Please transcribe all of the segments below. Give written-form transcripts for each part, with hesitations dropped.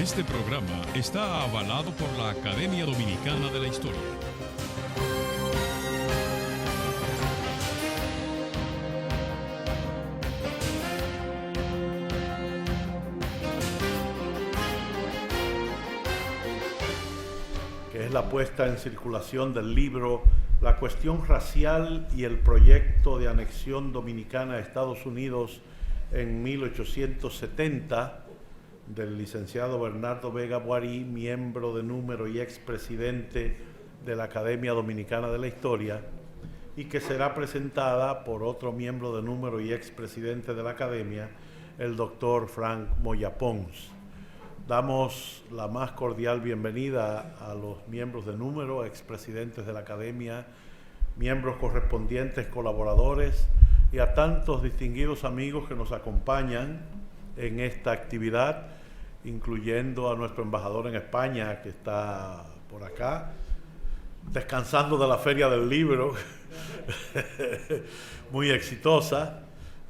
Este programa está avalado por la Academia Dominicana de la Historia. Que es la puesta en circulación del libro La cuestión racial y el proyecto de anexión dominicana a Estados Unidos en 1870, del licenciado Bernardo Vega Boarí, miembro de número y expresidente de la Academia Dominicana de la Historia, y que será presentada por otro miembro de número y expresidente de la Academia, el doctor Frank Moya Pons. Damos la más cordial bienvenida a los miembros de número, expresidentes de la Academia, miembros correspondientes, colaboradores y a tantos distinguidos amigos que nos acompañan en esta actividad, incluyendo a nuestro embajador en España, que está por acá, descansando de la Feria del Libro, muy exitosa,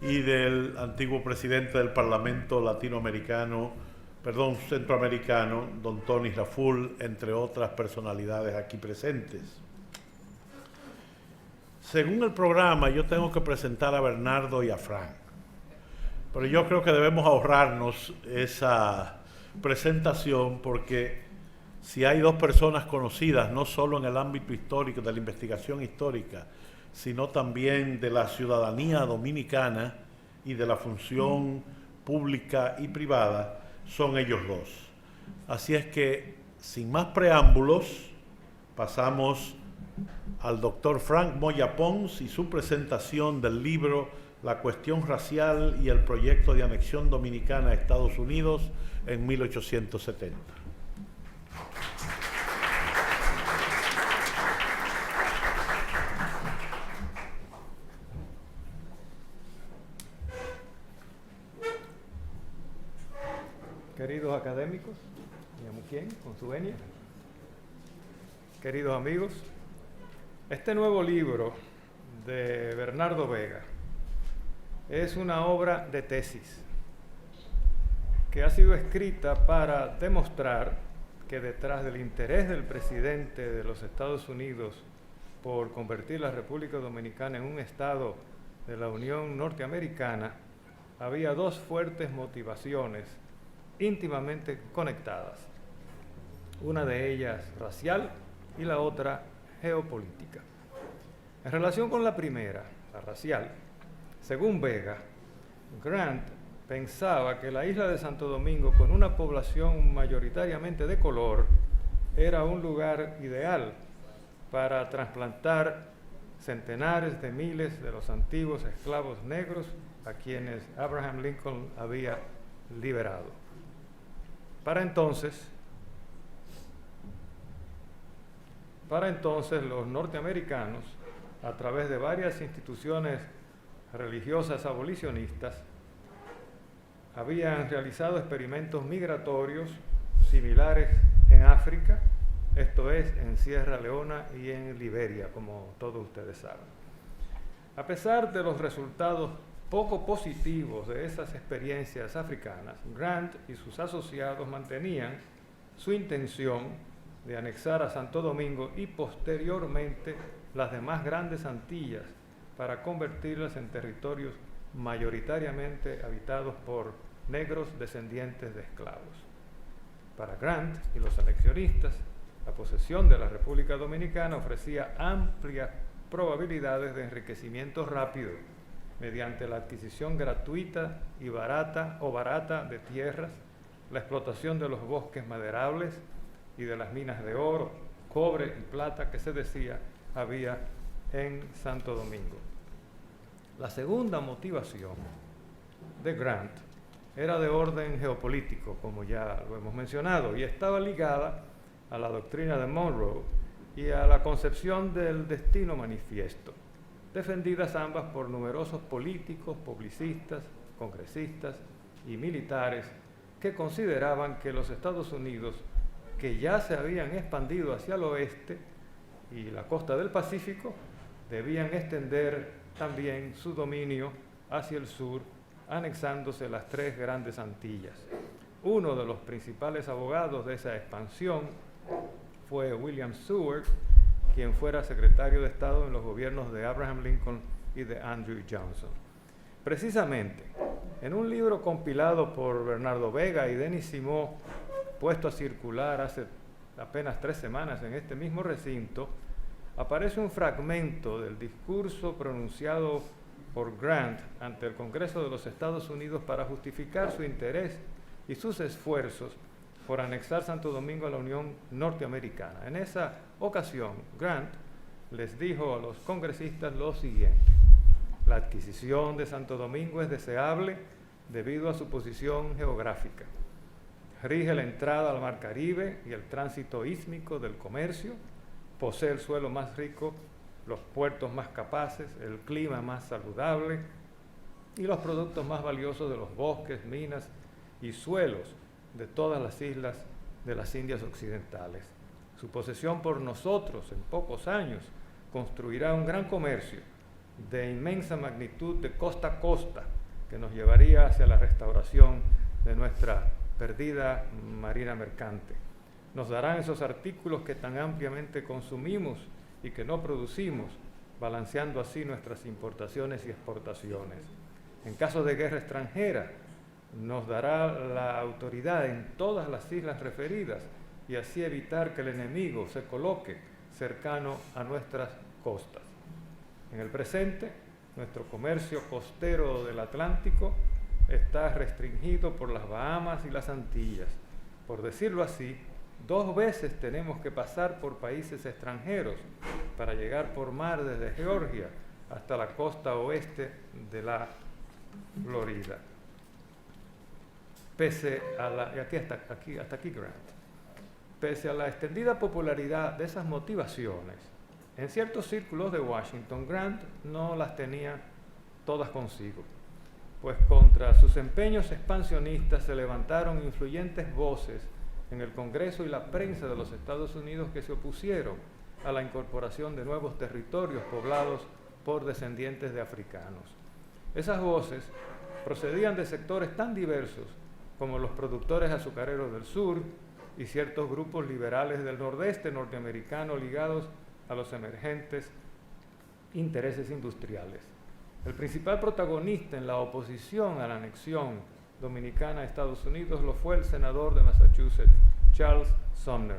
y del antiguo presidente del Parlamento centroamericano, don Tony Raful, entre otras personalidades aquí presentes. Según el programa, yo tengo que presentar a Bernardo y a Frank, pero yo creo que debemos ahorrarnos esa presentación, porque si hay dos personas conocidas, no solo en el ámbito histórico, de la investigación histórica, sino también de la ciudadanía dominicana y de la función pública y privada, son ellos dos. Así es que, sin más preámbulos, pasamos al doctor Frank Moya Pons y su presentación del libro La cuestión racial y el proyecto de anexión dominicana a Estados Unidos en 1870. Queridos académicos, Yamuquien, con su venia, queridos amigos, este nuevo libro de Bernardo Vega es una obra de tesis que ha sido escrita para demostrar que detrás del interés del presidente de los Estados Unidos por convertir la República Dominicana en un estado de la Unión Norteamericana había dos fuertes motivaciones íntimamente conectadas, una de ellas racial y la otra geopolítica. En relación con la primera, la racial, según Vega, Grant pensaba que la isla de Santo Domingo, con una población mayoritariamente de color, era un lugar ideal para trasplantar centenares de miles de los antiguos esclavos negros a quienes Abraham Lincoln había liberado. Para entonces los norteamericanos, a través de varias instituciones religiosas abolicionistas, habían realizado experimentos migratorios similares en África, esto es, en Sierra Leona y en Liberia, como todos ustedes saben. A pesar de los resultados poco positivos de esas experiencias africanas, Grant y sus asociados mantenían su intención de anexar a Santo Domingo y posteriormente las demás grandes Antillas para convertirlas en territorios mayoritariamente habitados por negros descendientes de esclavos. Para Grant y los anexionistas, la posesión de la República Dominicana ofrecía amplias probabilidades de enriquecimiento rápido mediante la adquisición gratuita y barata de tierras, la explotación de los bosques maderables y de las minas de oro, cobre y plata que se decía había en Santo Domingo. La segunda motivación de Grant era de orden geopolítico, como ya lo hemos mencionado, y estaba ligada a la doctrina de Monroe y a la concepción del destino manifiesto, defendidas ambas por numerosos políticos, publicistas, congresistas y militares que consideraban que los Estados Unidos, que ya se habían expandido hacia el oeste y la costa del Pacífico, debían extender también su dominio hacia el sur, anexándose las tres grandes Antillas. Uno de los principales abogados de esa expansión fue William Seward, quien fuera secretario de Estado en los gobiernos de Abraham Lincoln y de Andrew Johnson. Precisamente, en un libro compilado por Bernardo Vega y Denis Simó, puesto a circular hace apenas 3 semanas en este mismo recinto, aparece un fragmento del discurso pronunciado por Grant ante el Congreso de los Estados Unidos para justificar su interés y sus esfuerzos por anexar Santo Domingo a la Unión Norteamericana. En esa ocasión, Grant les dijo a los congresistas lo siguiente: la adquisición de Santo Domingo es deseable debido a su posición geográfica. Rige la entrada al Mar Caribe y el tránsito ísmico del comercio, posee el suelo más rico, los puertos más capaces, el clima más saludable y los productos más valiosos de los bosques, minas y suelos de todas las islas de las Indias Occidentales. Su posesión por nosotros en pocos años construirá un gran comercio de inmensa magnitud de costa a costa que nos llevaría hacia la restauración de nuestra perdida marina mercante. Nos darán esos artículos que tan ampliamente consumimos y que no producimos, balanceando así nuestras importaciones y exportaciones. En caso de guerra extranjera, nos dará la autoridad en todas las islas referidas y así evitar que el enemigo se coloque cercano a nuestras costas. En el presente, nuestro comercio costero del Atlántico está restringido por las Bahamas y las Antillas. Por decirlo así, 2 veces tenemos que pasar por países extranjeros para llegar por mar desde Georgia hasta la costa oeste de la Florida. Hasta aquí Grant. Pese a la extendida popularidad de esas motivaciones, en ciertos círculos de Washington, Grant no las tenía todas consigo, pues contra sus empeños expansionistas se levantaron influyentes voces en el Congreso y la prensa de los Estados Unidos que se opusieron a la incorporación de nuevos territorios poblados por descendientes de africanos. Esas voces procedían de sectores tan diversos como los productores azucareros del sur y ciertos grupos liberales del nordeste norteamericano ligados a los emergentes intereses industriales. El principal protagonista en la oposición a la anexión dominicana a Estados Unidos lo fue el senador de Massachusetts, Charles Sumner,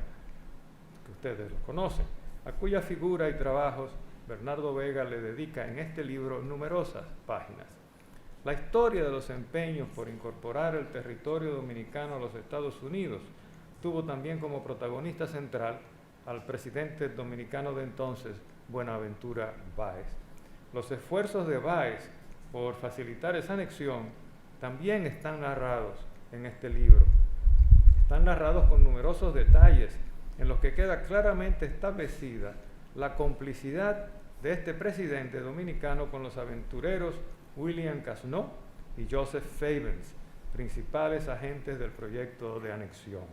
que ustedes lo conocen, a cuya figura y trabajos Bernardo Vega le dedica en este libro numerosas páginas. La historia de los empeños por incorporar el territorio dominicano a los Estados Unidos tuvo también como protagonista central al presidente dominicano de entonces, Buenaventura Báez. Los esfuerzos de Báez por facilitar esa anexión también están narrados en este libro. Están narrados con numerosos detalles en los que queda claramente establecida la complicidad de este presidente dominicano con los aventureros William Casno y Joseph Fabens, principales agentes del proyecto de anexión.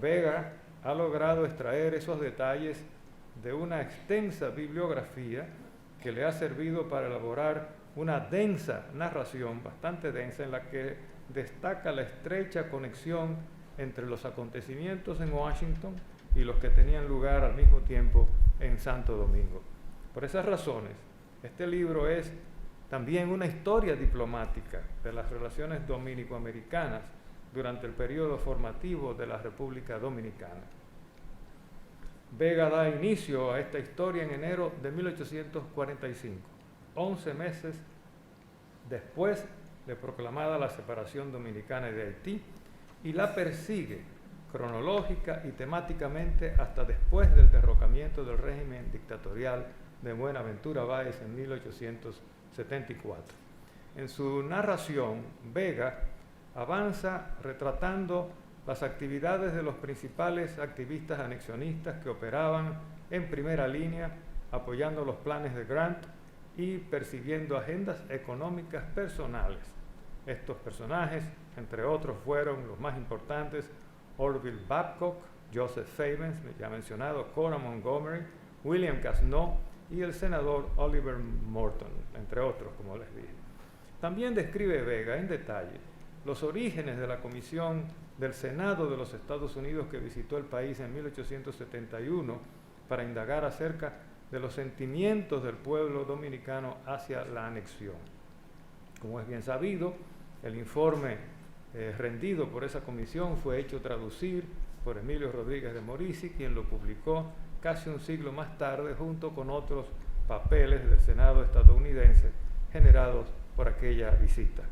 Vega ha logrado extraer esos detalles de una extensa bibliografía que le ha servido para elaborar una densa narración, bastante densa, en la que destaca la estrecha conexión entre los acontecimientos en Washington y los que tenían lugar al mismo tiempo en Santo Domingo. Por esas razones, este libro es también una historia diplomática de las relaciones dominico-americanas durante el periodo formativo de la República Dominicana. Vega da inicio a esta historia en enero de 1845, 11 meses después de proclamada la separación dominicana de Haití, y la persigue cronológica y temáticamente hasta después del derrocamiento del régimen dictatorial de Buenaventura Báez en 1874. En su narración, Vega avanza retratando las actividades de los principales activistas anexionistas que operaban en primera línea, apoyando los planes de Grant y persiguiendo agendas económicas personales. Estos personajes, entre otros, fueron los más importantes: Orville Babcock, Joseph Fabens, ya mencionado, Cora Montgomery, William Casno y el senador Oliver Morton, entre otros, como les dije. También describe Vega en detalle los orígenes de la comisión del Senado de los Estados Unidos que visitó el país en 1871 para indagar acerca de los sentimientos del pueblo dominicano hacia la anexión. Como es bien sabido, el informe rendido por esa comisión fue hecho traducir por Emilio Rodríguez de Morici, quien lo publicó casi un siglo más tarde junto con otros papeles del Senado estadounidense generados por aquella visita.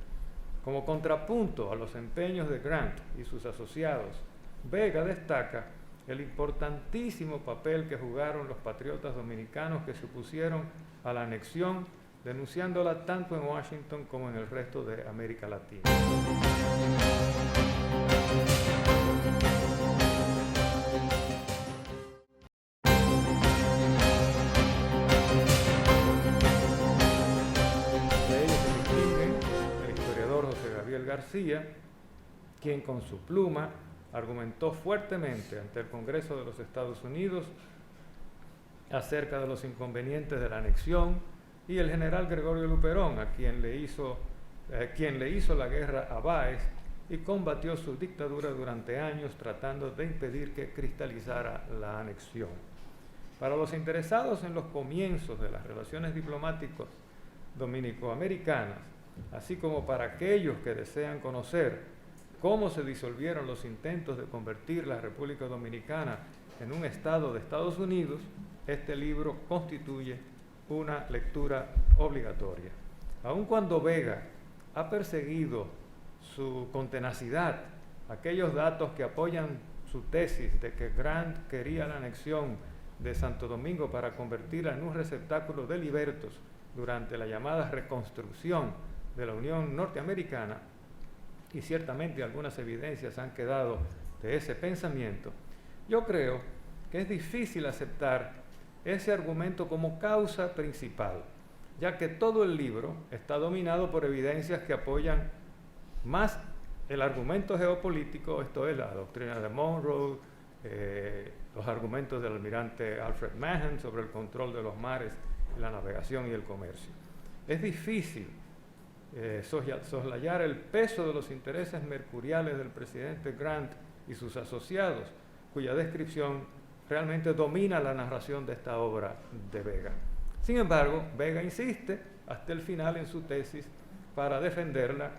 Como contrapunto a los empeños de Grant y sus asociados, Vega destaca el importantísimo papel que jugaron los patriotas dominicanos que se opusieron a la anexión, denunciándola tanto en Washington como en el resto de América Latina. De ellos se distinguen el historiador José Gabriel García, quien con su pluma argumentó fuertemente ante el Congreso de los Estados Unidos acerca de los inconvenientes de la anexión, y el general Gregorio Luperón, a quien le hizo la guerra a Báez y combatió su dictadura durante años tratando de impedir que cristalizara la anexión. Para los interesados en los comienzos de las relaciones diplomáticas dominico-americanas, así como para aquellos que desean conocer cómo se disolvieron los intentos de convertir la República Dominicana en un estado de Estados Unidos, este libro constituye una lectura obligatoria. Aun cuando Vega ha perseguido con tenacidad aquellos datos que apoyan su tesis de que Grant quería la anexión de Santo Domingo para convertirla en un receptáculo de libertos durante la llamada reconstrucción de la Unión Norteamericana, y ciertamente algunas evidencias han quedado de ese pensamiento, yo creo que es difícil aceptar ese argumento como causa principal, ya que todo el libro está dominado por evidencias que apoyan más el argumento geopolítico, esto es la doctrina de Monroe, los argumentos del almirante Alfred Mahan sobre el control de los mares, la navegación y el comercio. Es difícil soslayar el peso de los intereses mercuriales del presidente Grant y sus asociados, cuya descripción realmente domina la narración de esta obra de Vega. Sin embargo, Vega insiste hasta el final en su tesis para defenderla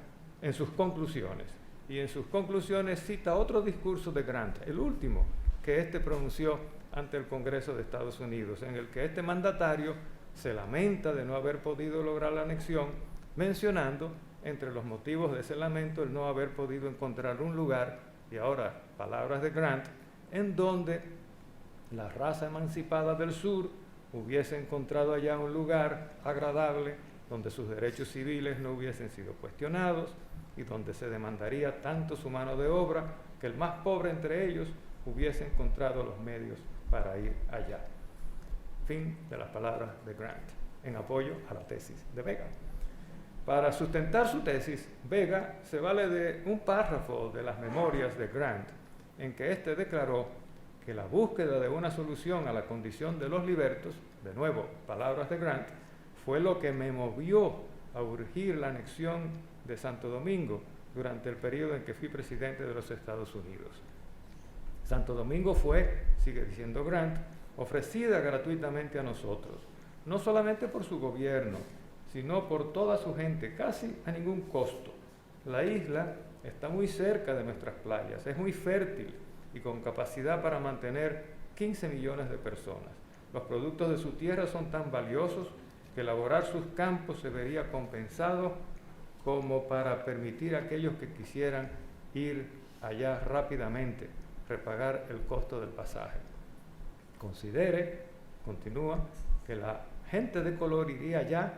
en sus conclusiones. Y en sus conclusiones cita otro discurso de Grant, el último que éste pronunció ante el Congreso de Estados Unidos, en el que este mandatario se lamenta de no haber podido lograr la anexión, mencionando entre los motivos de ese lamento el no haber podido encontrar un lugar, y ahora palabras de Grant, en donde la raza emancipada del sur hubiese encontrado allá un lugar agradable donde sus derechos civiles no hubiesen sido cuestionados y donde se demandaría tanto su mano de obra que el más pobre entre ellos hubiese encontrado los medios para ir allá. Fin de las palabras de Grant en apoyo a la tesis de Vega. Para sustentar su tesis, Vega se vale de un párrafo de las memorias de Grant en que éste declaró que la búsqueda de una solución a la condición de los libertos, de nuevo, palabras de Grant, fue lo que me movió a urgir la anexión de Santo Domingo durante el periodo en que fui presidente de los Estados Unidos. Santo Domingo fue, sigue diciendo Grant, ofrecida gratuitamente a nosotros, no solamente por su gobierno, sino por toda su gente, casi a ningún costo. La isla está muy cerca de nuestras playas, es muy fértil y con capacidad para mantener 15 millones de personas. Los productos de su tierra son tan valiosos que elaborar sus campos se vería compensado como para permitir a aquellos que quisieran ir allá rápidamente, repagar el costo del pasaje. Considere, continúa, que la gente de color iría allá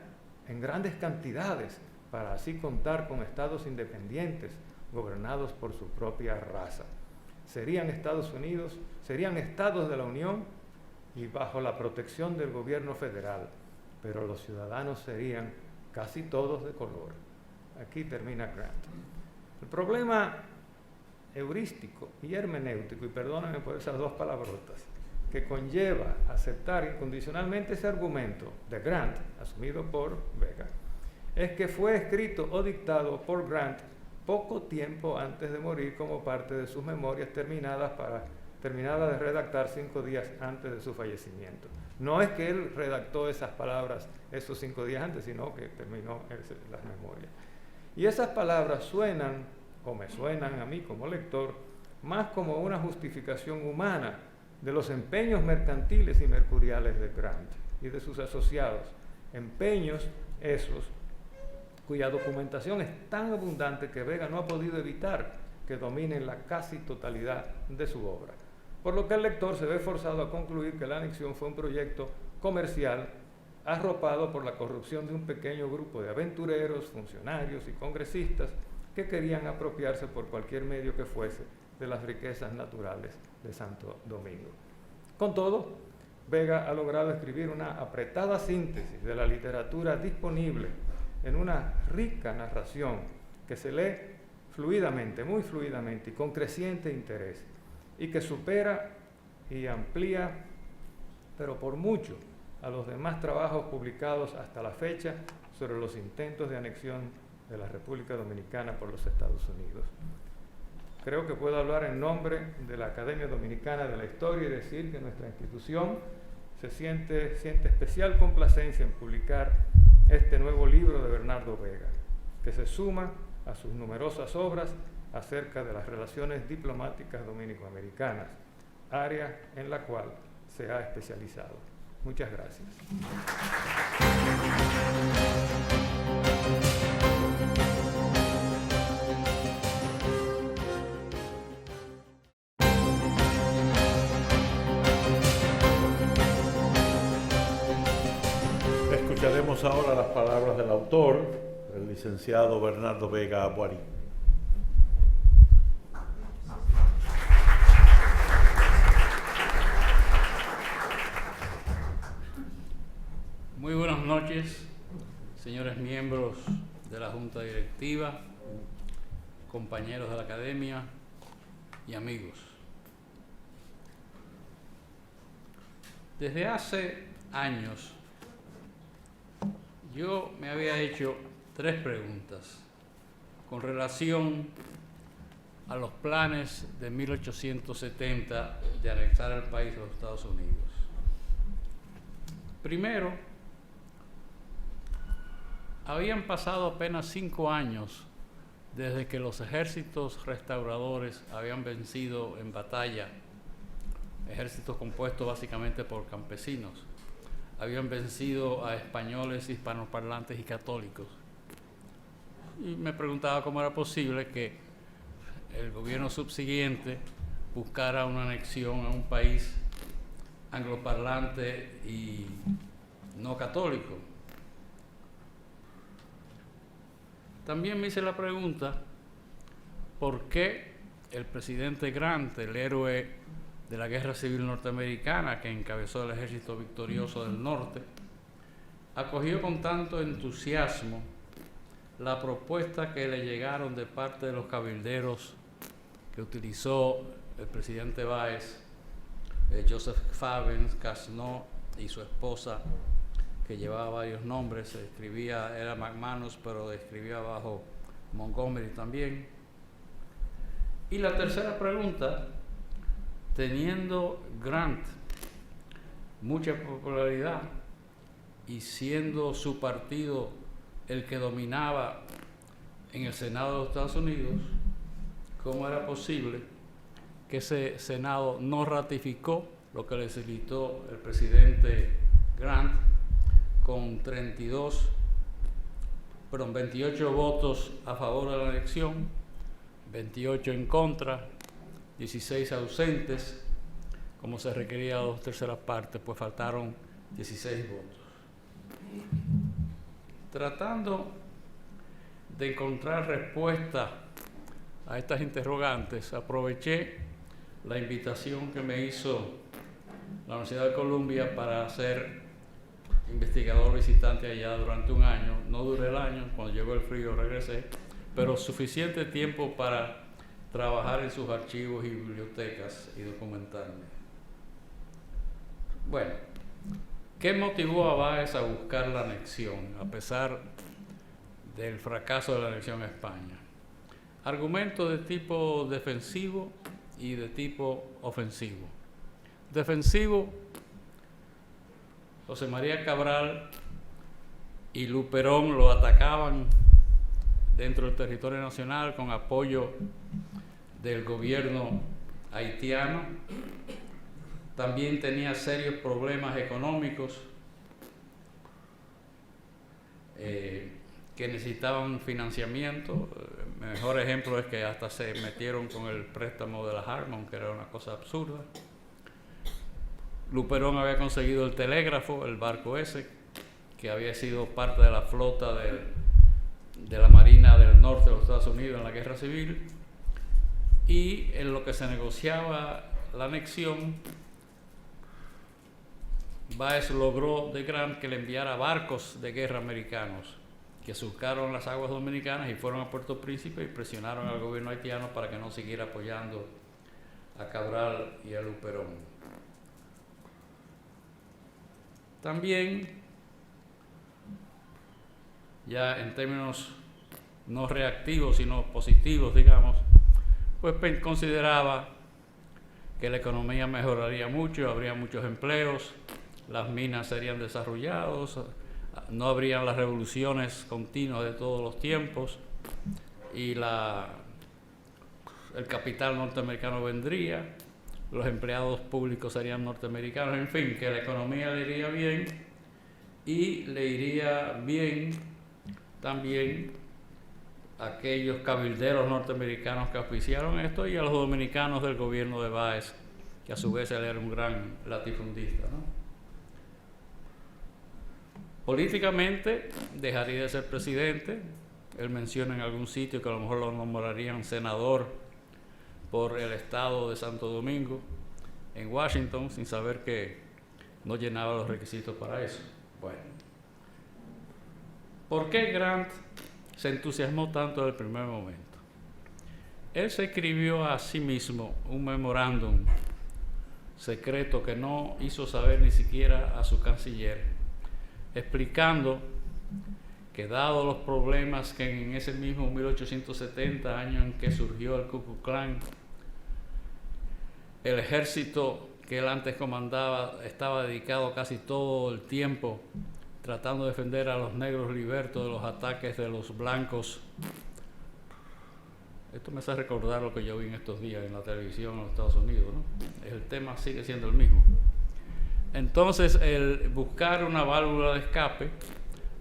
en grandes cantidades para así contar con estados independientes gobernados por su propia raza. Serían Estados Unidos, serían estados de la Unión y bajo la protección del gobierno federal, pero los ciudadanos serían casi todos de color. Aquí termina Grant. El problema heurístico y hermenéutico, y perdónenme por esas dos palabrotas, que conlleva aceptar incondicionalmente ese argumento de Grant, asumido por Vega, es que fue escrito o dictado por Grant poco tiempo antes de morir como parte de sus memorias terminadas de redactar 5 días antes de su fallecimiento. No es que él redactó esas palabras esos 5 días antes, sino que terminó las memorias. Y esas palabras suenan, o me suenan a mí como lector, más como una justificación humana de los empeños mercantiles y mercuriales de Grant y de sus asociados, empeños esos cuya documentación es tan abundante que Vega no ha podido evitar que dominen la casi totalidad de su obra. Por lo que el lector se ve forzado a concluir que la anexión fue un proyecto comercial arropado por la corrupción de un pequeño grupo de aventureros, funcionarios y congresistas que querían apropiarse por cualquier medio que fuese de las riquezas naturales de Santo Domingo. Con todo, Vega ha logrado escribir una apretada síntesis de la literatura disponible en una rica narración que se lee fluidamente, muy fluidamente y con creciente interés, y que supera y amplía, pero por mucho, a los demás trabajos publicados hasta la fecha sobre los intentos de anexión de la República Dominicana por los Estados Unidos. Creo que puedo hablar en nombre de la Academia Dominicana de la Historia y decir que nuestra institución siente especial complacencia en publicar este nuevo libro de Bernardo Vega, que se suma a sus numerosas obras acerca de las relaciones diplomáticas dominico-americanas, área en la cual se ha especializado. Muchas gracias. Escucharemos ahora las palabras del autor, el licenciado Bernardo Vega Boari. Muy buenas noches, señores miembros de la Junta Directiva, compañeros de la Academia y amigos. Desde hace años yo me había hecho 3 preguntas con relación a los planes de 1870 de anexar el país a los Estados Unidos. Primero, habían pasado apenas 5 años desde que los ejércitos restauradores habían vencido en batalla, ejércitos compuestos básicamente por campesinos, habían vencido a españoles, hispanoparlantes y católicos. Y me preguntaba cómo era posible que el gobierno subsiguiente buscara una anexión a un país angloparlante y no católico. También me hice la pregunta por qué el presidente Grant, el héroe de la Guerra Civil Norteamericana que encabezó el ejército victorioso del norte, acogió con tanto entusiasmo la propuesta que le llegaron de parte de los cabilderos que utilizó el presidente Báez, Joseph Fabens, Casno y su esposa, que llevaba varios nombres, era McManus, pero escribía bajo Montgomery también. Y la tercera pregunta, teniendo Grant mucha popularidad y siendo su partido el que dominaba en el Senado de los Estados Unidos, ¿cómo era posible que ese Senado no ratificó lo que le solicitó el presidente Grant con 28 votos a favor de la elección, 28 en contra, 16 ausentes, como se requería 2/3 partes, pues faltaron 16 votos. Tratando de encontrar respuesta a estas interrogantes, aproveché la invitación que me hizo la Universidad de Columbia para ser investigador visitante allá durante un año. No duré el año, cuando llegó el frío regresé, pero suficiente tiempo para trabajar en sus archivos y bibliotecas y documentarme. Bueno, ¿qué motivó a Báez a buscar la anexión, a pesar del fracaso de la anexión a España? argumentos de tipo defensivo y de tipo ofensivo. Defensivo, José María Cabral y Luperón lo atacaban dentro del territorio nacional con apoyo del gobierno haitiano. También tenía serios problemas económicos que necesitaban financiamiento. El mejor ejemplo es que hasta se metieron con el préstamo de la Harmon, que era una cosa absurda. Luperón había conseguido el telégrafo, el barco ese, que había sido parte de la flota de la Marina del Norte de los Estados Unidos en la Guerra Civil, y en lo que se negociaba la anexión, Báez logró de Grant que le enviara barcos de guerra americanos que surcaron las aguas dominicanas y fueron a Puerto Príncipe y presionaron al gobierno haitiano para que no siguiera apoyando a Cabral y a Luperón. También, ya en términos no reactivos sino positivos, digamos, pues consideraba que la economía mejoraría mucho, habría muchos empleos, las minas serían desarrolladas, no habrían las revoluciones continuas de todos los tiempos y el capital norteamericano vendría, los empleados públicos serían norteamericanos, en fin, que la economía le iría bien y le iría bien también a aquellos cabilderos norteamericanos que auspiciaron esto y a los dominicanos del gobierno de Báez, que a su vez él era un gran latifundista, ¿no? Políticamente dejaría de ser presidente. Él menciona en algún sitio que a lo mejor lo nombrarían senador por el estado de Santo Domingo en Washington, sin saber que no llenaba los requisitos para eso. Bueno, ¿por qué Grant se entusiasmó tanto desde el primer momento? Él se escribió a sí mismo un memorándum secreto que no hizo saber ni siquiera a su canciller, explicando que dado los problemas que en ese mismo 1870, año en que surgió el Ku Klux Klan, el ejército que él antes comandaba estaba dedicado casi todo el tiempo tratando de defender a los negros libertos de los ataques de los blancos. Esto me hace recordar lo que yo vi en estos días en la televisión en los Estados Unidos, ¿no? El tema sigue siendo el mismo. Entonces, el buscar una válvula de escape,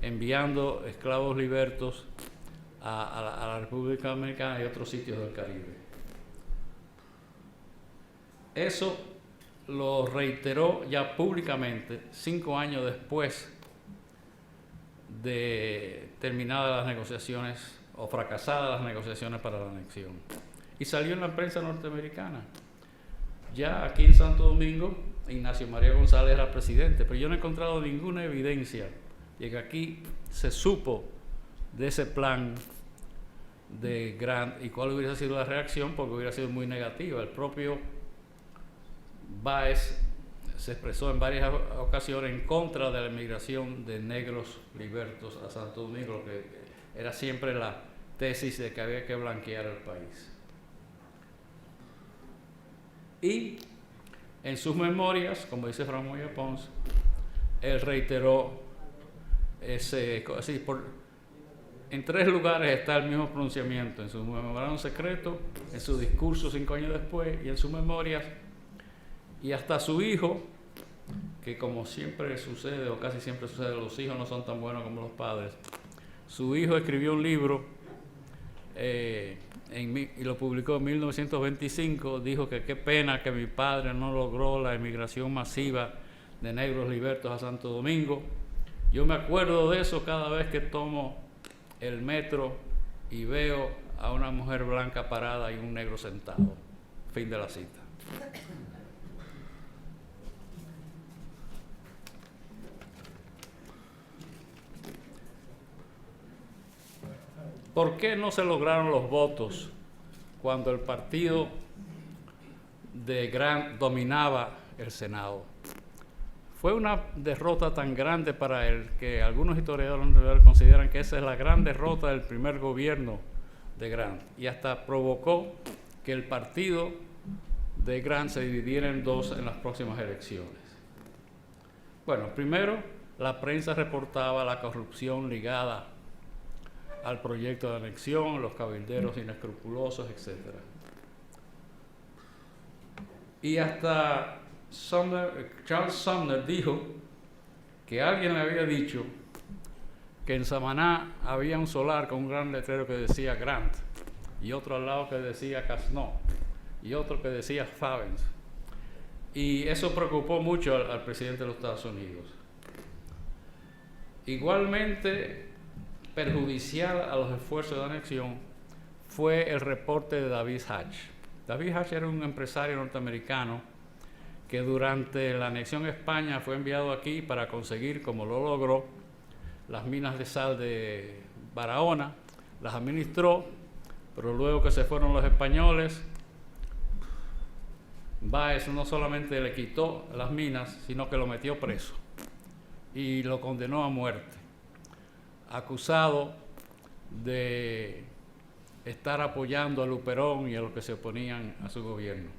enviando esclavos libertos a la República Dominicana y otros sitios del Caribe. Eso lo reiteró ya públicamente 5 años después de terminadas las negociaciones o fracasadas las negociaciones para la anexión. Y salió en la prensa norteamericana. Ya aquí en Santo Domingo, Ignacio María González era presidente, pero yo no he encontrado ninguna evidencia de que aquí se supo de ese plan de Grant y cuál hubiera sido la reacción, porque hubiera sido muy negativa. El propio Báez se expresó en varias ocasiones en contra de la emigración de negros libertos a Santo Domingo, que era siempre la tesis de que había que blanquear el país. Y en sus memorias, como dice Ramón Moya Pons, él reiteró en 3 lugares está el mismo pronunciamiento: en su memorándum secreto, en su discurso 5 años después y en sus memorias. Y hasta su hijo, que como siempre sucede o casi siempre sucede, los hijos no son tan buenos como los padres, su hijo escribió un libro y lo publicó en 1925, dijo que qué pena que mi padre no logró la emigración masiva de negros libertos a Santo Domingo. Yo me acuerdo de eso cada vez que tomo el metro y veo a una mujer blanca parada y un negro sentado. Fin de la cita. ¿Por qué no se lograron los votos cuando el partido de Grant dominaba el Senado? Fue una derrota tan grande para él que algunos historiadores consideran que esa es la gran derrota del primer gobierno de Grant y hasta provocó que el partido de Grant se dividiera en dos en las próximas elecciones. Bueno, primero, la prensa reportaba la corrupción ligada al proyecto de anexión, los cabilderos inescrupulosos, etc. Y hasta Charles Sumner dijo que alguien le había dicho que en Samaná había un solar con un gran letrero que decía Grant, y otro al lado que decía Casno, y otro que decía Favens. Y eso preocupó mucho al presidente de los Estados Unidos. Igualmente perjudicial a los esfuerzos de anexión fue el reporte de David Hatch. David Hatch era un empresario norteamericano que durante la anexión a España fue enviado aquí para conseguir, como lo logró, las minas de sal de Barahona, las administró, pero luego que se fueron los españoles, Báez no solamente le quitó las minas, sino que lo metió preso y lo condenó a muerte, acusado de estar apoyando a Luperón y a los que se oponían a su gobierno.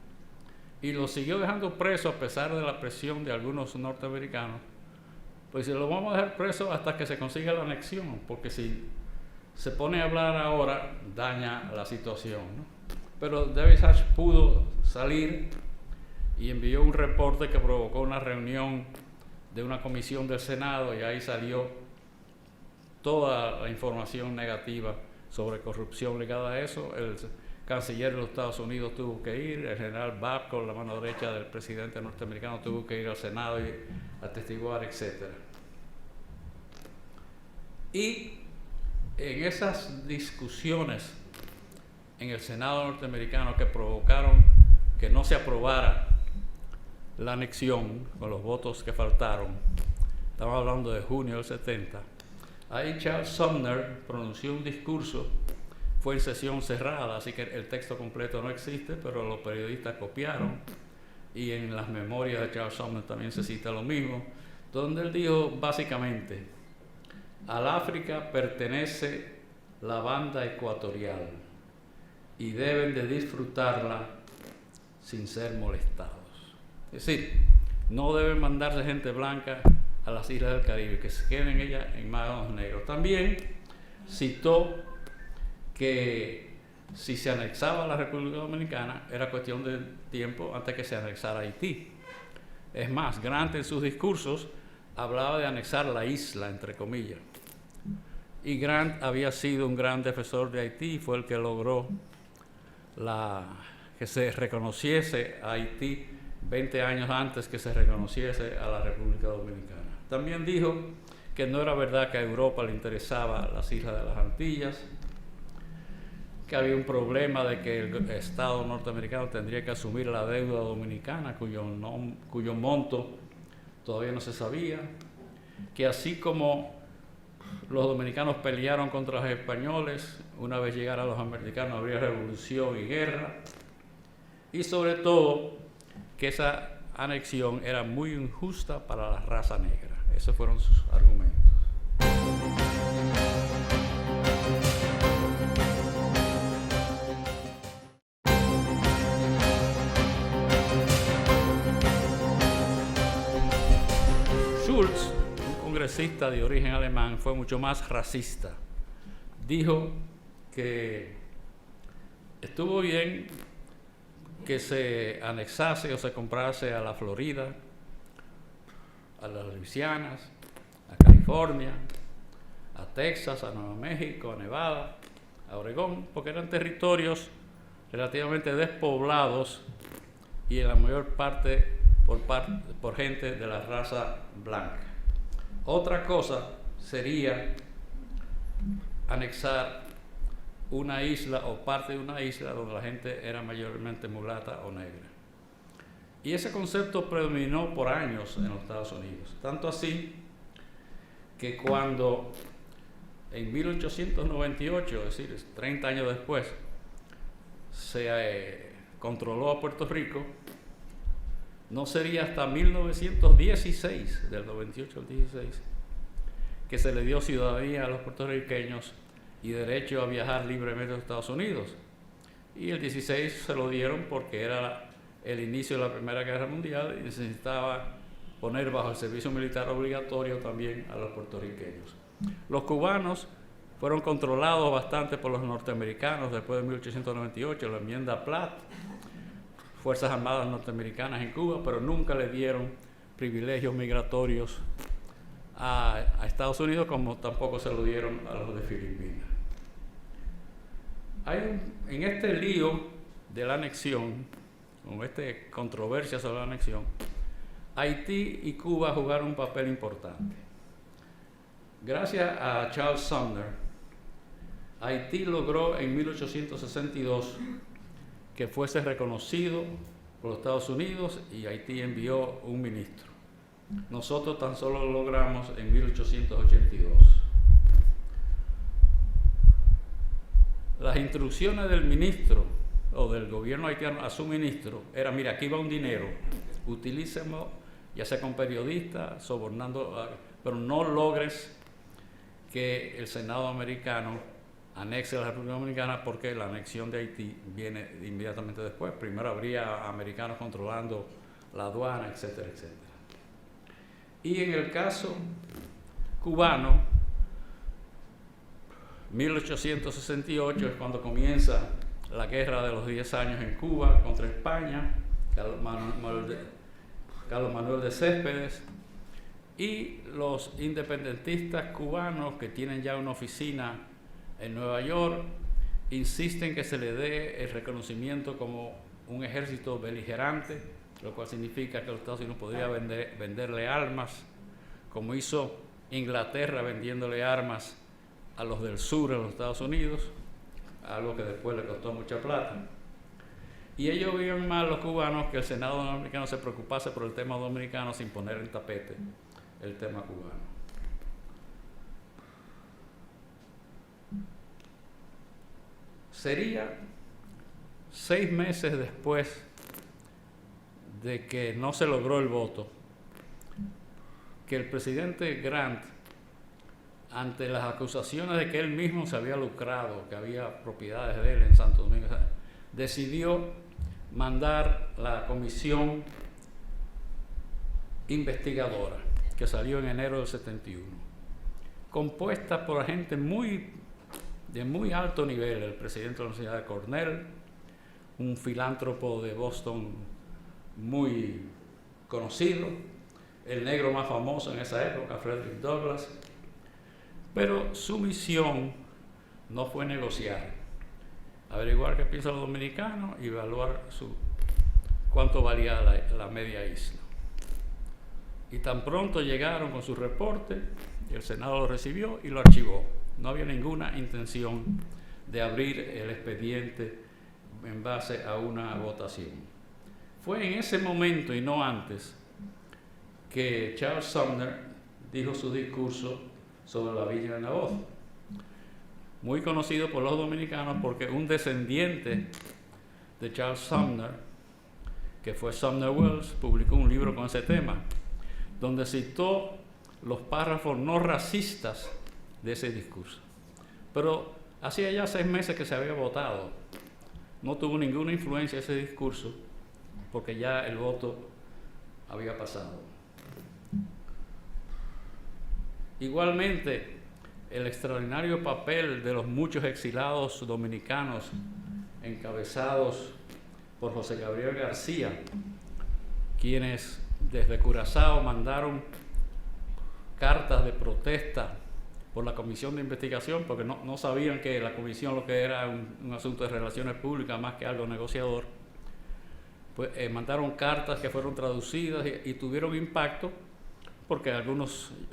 Y lo siguió dejando preso a pesar de la presión de algunos norteamericanos. Pues se lo vamos a dejar preso hasta que se consiga la anexión, porque si se pone a hablar ahora, daña la situación, ¿no? Pero David Hatch pudo salir y envió un reporte que provocó una reunión de una comisión del Senado, y ahí salió toda la información negativa sobre corrupción ligada a eso. El canciller de los Estados Unidos tuvo que ir, el general Babcock, la mano derecha del presidente norteamericano, tuvo que ir al Senado y atestiguar, etc. Y en esas discusiones en el Senado norteamericano que provocaron que no se aprobara la anexión con los votos que faltaron, estamos hablando de junio del 70, ahí Charles Sumner pronunció un discurso. Fue en sesión cerrada, así que el texto completo no existe, pero los periodistas copiaron, y en las memorias de Charles Sumner también se cita lo mismo, donde él dijo básicamente: al África pertenece la banda ecuatorial y deben de disfrutarla sin ser molestados. Es decir, no deben mandarse gente blanca a las islas del Caribe, que se queden ellas en manos negros. También citó que si se anexaba a la República Dominicana era cuestión de tiempo antes que se anexara a Haití. Es más, Grant en sus discursos hablaba de anexar la isla, entre comillas. Y Grant había sido un gran defensor de Haití, fue el que logró que se reconociese a Haití 20 años antes que se reconociese a la República Dominicana. También dijo que no era verdad que a Europa le interesaba las islas de las Antillas, que había un problema de que el Estado norteamericano tendría que asumir la deuda dominicana, cuyo monto todavía no se sabía, que así como los dominicanos pelearon contra los españoles, una vez llegaran los americanos habría revolución y guerra, y sobre todo que esa anexión era muy injusta para la raza negra. Esos fueron sus argumentos. Schulz, un congresista de origen alemán, fue mucho más racista. Dijo que estuvo bien que se anexase o se comprase a la Florida, a las Luisianas, a California, a Texas, a Nuevo México, a Nevada, a Oregón, porque eran territorios relativamente despoblados y en la mayor parte por gente de la raza blanca. Otra cosa sería anexar una isla o parte de una isla donde la gente era mayormente mulata o negra. Y ese concepto predominó por años en los Estados Unidos. Tanto así que cuando en 1898, es decir, 30 años después, se controló a Puerto Rico, no sería hasta 1916, del 98 al 16, que se le dio ciudadanía a los puertorriqueños y derecho a viajar libremente a los Estados Unidos. Y el 16 se lo dieron porque era el inicio de la Primera Guerra Mundial y necesitaba poner bajo el servicio militar obligatorio también a los puertorriqueños. Los cubanos fueron controlados bastante por los norteamericanos después de 1898, la enmienda Platt, Fuerzas Armadas norteamericanas en Cuba, pero nunca le dieron privilegios migratorios a Estados Unidos, como tampoco se lo dieron a los de Filipinas. En este lío de la anexión, con esta controversia sobre la anexión, Haití y Cuba jugaron un papel importante. Gracias a Charles Sumner, Haití logró en 1862 que fuese reconocido por los Estados Unidos y Haití envió un ministro. Nosotros tan solo lo logramos en 1882. Las instrucciones del ministro o del gobierno haitiano a su ministro era: mira, aquí va un dinero, utilícelo ya sea con periodistas, sobornando, pero no logres que el Senado americano anexe a la República Dominicana, porque la anexión de Haití viene inmediatamente después. Primero habría americanos controlando la aduana, etcétera, etcétera. Y en el caso cubano, 1868 es cuando comienza la guerra de los 10 años en Cuba contra España, Carlos Manuel de Céspedes, y los independentistas cubanos que tienen ya una oficina en Nueva York insisten que se le dé el reconocimiento como un ejército beligerante, lo cual significa que los Estados Unidos podría venderle armas, como hizo Inglaterra vendiéndole armas a los del sur de los Estados Unidos, algo que después le costó mucha plata. Y ellos veían mal, los cubanos, que el Senado dominicano se preocupase por el tema dominicano sin poner en tapete el tema cubano. Sería 6 meses después de que no se logró el voto que el presidente Grant, ante las acusaciones de que él mismo se había lucrado, que había propiedades de él en Santo Domingo, decidió mandar la comisión investigadora, que salió en enero del 71, compuesta por gente de muy alto nivel: el presidente de la Universidad de Cornell, un filántropo de Boston muy conocido, el negro más famoso en esa época, Frederick Douglass. Pero su misión no fue negociar, averiguar qué piensan los dominicanos y evaluar cuánto valía la media isla. Y tan pronto llegaron con su reporte, el Senado lo recibió y lo archivó. No había ninguna intención de abrir el expediente en base a una votación. Fue en ese momento y no antes que Charles Sumner dijo su discurso sobre la Villa de Nabóth, muy conocido por los dominicanos porque un descendiente de Charles Sumner, que fue Sumner Wells, publicó un libro con ese tema, donde citó los párrafos no racistas de ese discurso. Pero hacía ya 6 meses que se había votado. No tuvo ninguna influencia ese discurso porque ya el voto había pasado. Igualmente, el extraordinario papel de los muchos exilados dominicanos encabezados por José Gabriel García, quienes desde Curazao mandaron cartas de protesta por la comisión de investigación, porque no sabían que la comisión lo que era un asunto de relaciones públicas más que algo negociador. Pues mandaron cartas que fueron traducidas y tuvieron impacto, porque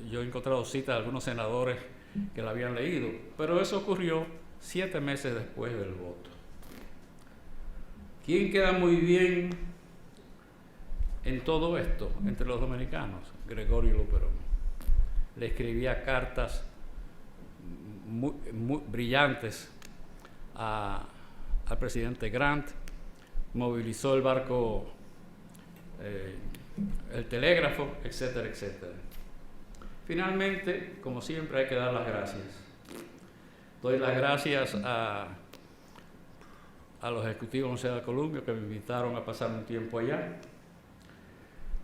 yo he encontrado citas de algunos senadores que la habían leído, pero eso ocurrió 7 meses después del voto. ¿Quién queda muy bien en todo esto entre los dominicanos? Gregorio Luperón. Le escribía cartas muy brillantes al presidente Grant, movilizó el barco, el telégrafo, etcétera, etcétera. Finalmente, como siempre, hay que dar las gracias, Doy las gracias a los ejecutivos de la Universidad de Columbia que me invitaron a pasar un tiempo allá.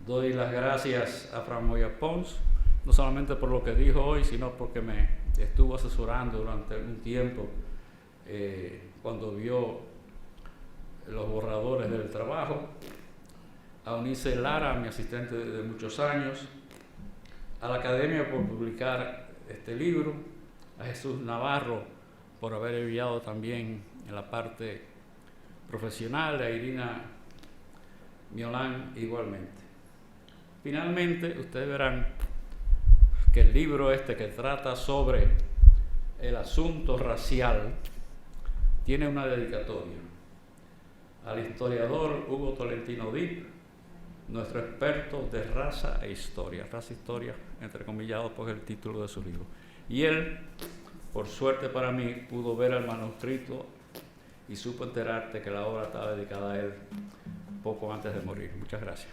Doy las gracias a Fran Moya Pons, no solamente por lo que dijo hoy, sino porque me estuvo asesorando durante un tiempo cuando vio los borradores del trabajo. A Eunice Lara, mi asistente de muchos años, a la Academia por publicar este libro, a Jesús Navarro por haber enviado también en la parte profesional, a Irina Miolán igualmente. Finalmente, ustedes verán que el libro que trata sobre el asunto racial tiene una dedicatoria al historiador Hugo Tolentino Dip, nuestro experto de raza e historia, entrecomillado por el título de su libro. Y él, por suerte para mí, pudo ver el manuscrito y supo enterarte que la obra estaba dedicada a él poco antes de morir. Muchas gracias.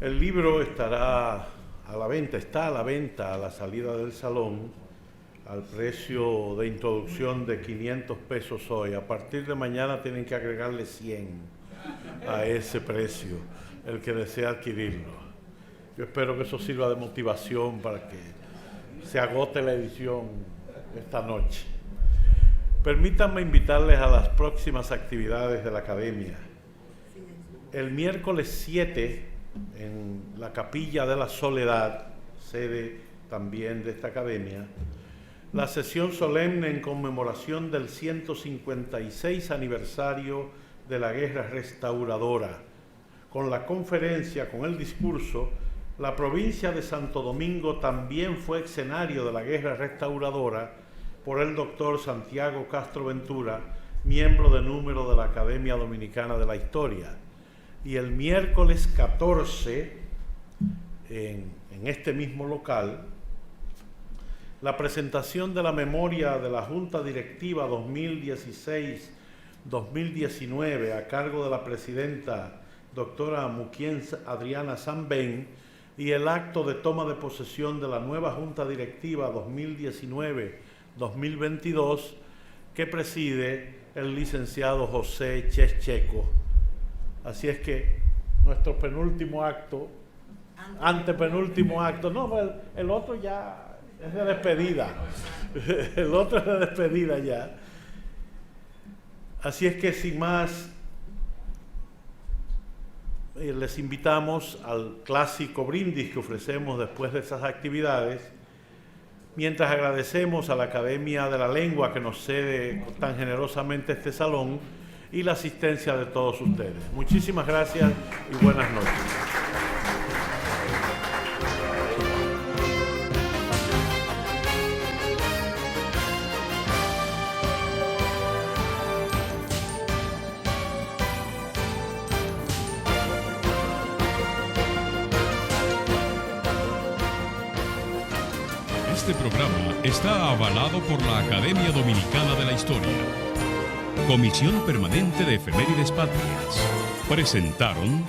El libro estará a la venta, está a la venta a la salida del salón al precio de introducción de 500 pesos hoy. A partir de mañana tienen que agregarle 100 a ese precio, el que desea adquirirlo. Yo espero que eso sirva de motivación para que se agote la edición esta noche. Permítanme invitarles a las próximas actividades de la Academia. El miércoles 7, en la Capilla de la Soledad, sede también de esta Academia, la sesión solemne en conmemoración del 156 aniversario de la Guerra Restauradora, con la conferencia, con el discurso. La provincia de Santo Domingo también fue escenario de la Guerra Restauradora por el doctor Santiago Castro Ventura, miembro de número de la Academia Dominicana de la Historia. Y el miércoles 14, en este mismo local, la presentación de la memoria de la Junta Directiva 2016-2019 a cargo de la presidenta doctora Muquien Adriana Sambén y el acto de toma de posesión de la nueva Junta Directiva 2019-2022 que preside el licenciado José Checheco. Así es que nuestro penúltimo acto, antepenúltimo acto, no, el otro ya es de despedida, el otro es de despedida ya. Así es que sin más, les invitamos al clásico brindis que ofrecemos después de esas actividades, mientras agradecemos a la Academia de la Lengua que nos cede tan generosamente este salón y la asistencia de todos ustedes. Muchísimas gracias y buenas noches. Este programa está avalado por la Academia Dominicana de la Historia. Comisión Permanente de Efemérides Patrias. Presentaron